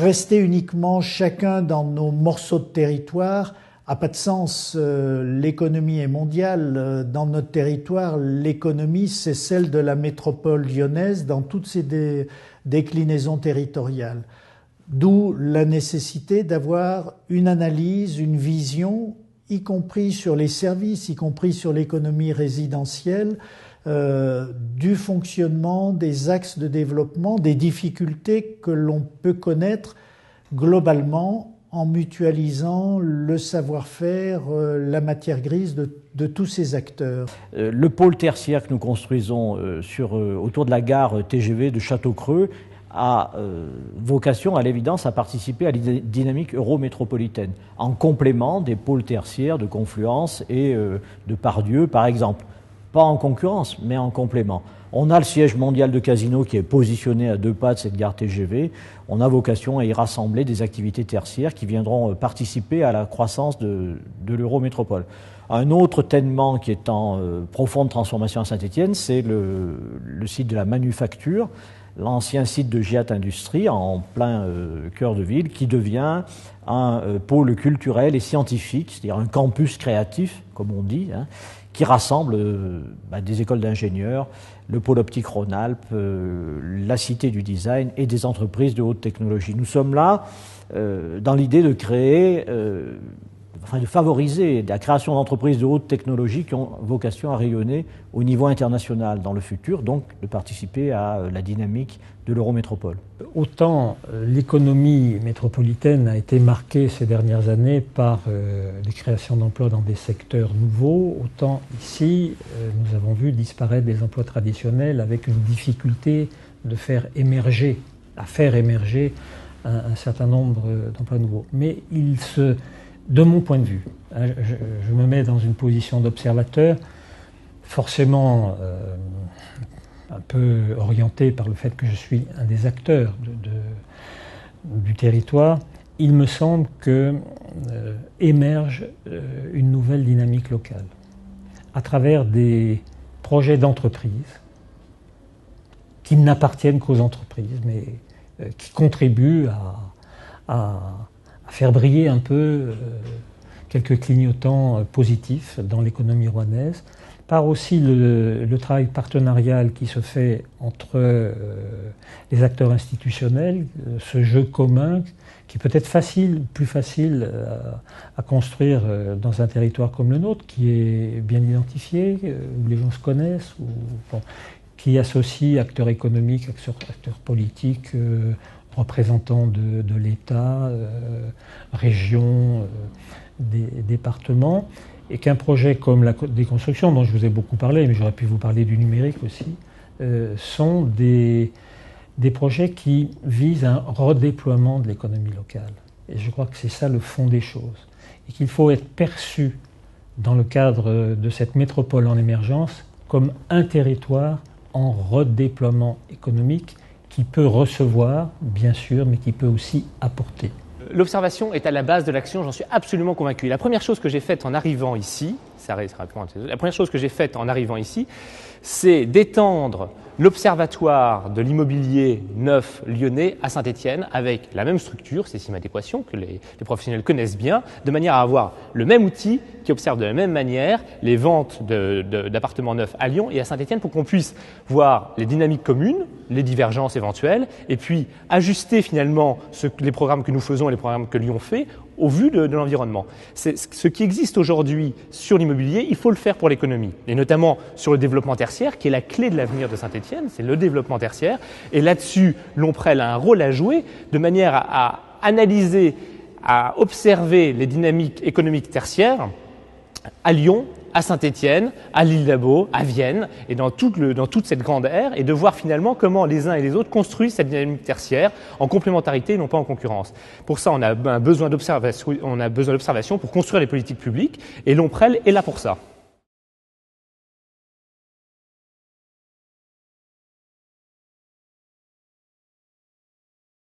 Rester uniquement chacun dans nos morceaux de territoire n'a pas de sens. L'économie est mondiale. Dans notre territoire, l'économie, c'est celle de la métropole lyonnaise dans toutes ses déclinaisons territoriales. D'où la nécessité d'avoir une analyse, une vision, y compris sur les services, y compris sur l'économie résidentielle, du fonctionnement, des axes de développement, des difficultés que l'on peut connaître globalement en mutualisant le savoir-faire, la matière grise de tous ces acteurs. Le pôle tertiaire que nous construisons autour de la gare TGV de Château-Creux a vocation, à l'évidence, à participer à la dynamique eurométropolitaine, en complément des pôles tertiaires de Confluence et de Pardieu, par exemple. Pas en concurrence, mais en complément. On a le siège mondial de Casino qui est positionné à 2 pas de cette gare TGV. On a vocation à y rassembler des activités tertiaires qui viendront participer à la croissance de l'Eurométropole. Un autre ténement qui est en profonde transformation à Saint-Étienne, c'est le site de la manufacture, l'ancien site de Giat Industrie en plein cœur de ville, qui devient un pôle culturel et scientifique, c'est-à-dire un campus créatif, comme on dit, qui rassemble des écoles d'ingénieurs, le pôle optique Rhône-Alpes, la cité du design et des entreprises de haute technologie. Nous sommes là dans l'idée de créer, de favoriser la création d'entreprises de haute technologie qui ont vocation à rayonner au niveau international dans le futur, donc de participer à la dynamique de l'Eurométropole. Autant l'économie métropolitaine a été marquée ces dernières années par les créations d'emplois dans des secteurs nouveaux, autant ici nous avons vu disparaître des emplois traditionnels avec une difficulté de faire émerger un certain nombre d'emplois nouveaux. Mais de mon point de vue, je me mets dans une position d'observateur, forcément un peu orienté par le fait que je suis un des acteurs du territoire. Il me semble que émerge une nouvelle dynamique locale à travers des projets d'entreprise qui n'appartiennent qu'aux entreprises, mais qui contribuent à faire briller un peu quelques clignotants positifs dans l'économie rouennaise, par aussi le travail partenarial qui se fait entre les acteurs institutionnels, ce jeu commun qui peut être plus facile à construire dans un territoire comme le nôtre, qui est bien identifié, où les gens se connaissent, qui associe acteurs économiques, acteurs politiques, représentants de l'État, régions, départements, et qu'un projet comme la déconstruction, dont je vous ai beaucoup parlé, mais j'aurais pu vous parler du numérique aussi, sont des projets qui visent un redéploiement de l'économie locale. Et je crois que c'est ça le fond des choses. Et qu'il faut être perçu dans le cadre de cette métropole en émergence comme un territoire en redéploiement économique qui peut recevoir, bien sûr, mais qui peut aussi apporter. L'observation est à la base de l'action, j'en suis absolument convaincu. La première chose que j'ai faite en arrivant ici, c'est d'étendre l'observatoire de l'immobilier neuf lyonnais à Saint-Étienne avec la même structure, Cécime Adéquation, que les professionnels connaissent bien, de manière à avoir le même outil qui observe de la même manière les ventes d'appartements neufs à Lyon et à Saint-Étienne pour qu'on puisse voir les dynamiques communes, les divergences éventuelles, et puis ajuster finalement les programmes que nous faisons et les programmes que Lyon fait au vu de l'environnement. Ce qui existe aujourd'hui sur l'immobilier, il faut le faire pour l'économie, et notamment sur le développement tertiaire, qui est la clé de l'avenir de Saint-Étienne, c'est le développement tertiaire, et là-dessus, l'OMPREL a un rôle à jouer de manière à analyser, à observer les dynamiques économiques tertiaires à Lyon, à Saint-Étienne, à l'Île-d'Abo, à Vienne, et dans toute cette grande aire, et de voir finalement comment les uns et les autres construisent cette dynamique tertiaire en complémentarité et non pas en concurrence. Pour ça, on a besoin d'observation pour construire les politiques publiques, et l'OMPREL est là pour ça.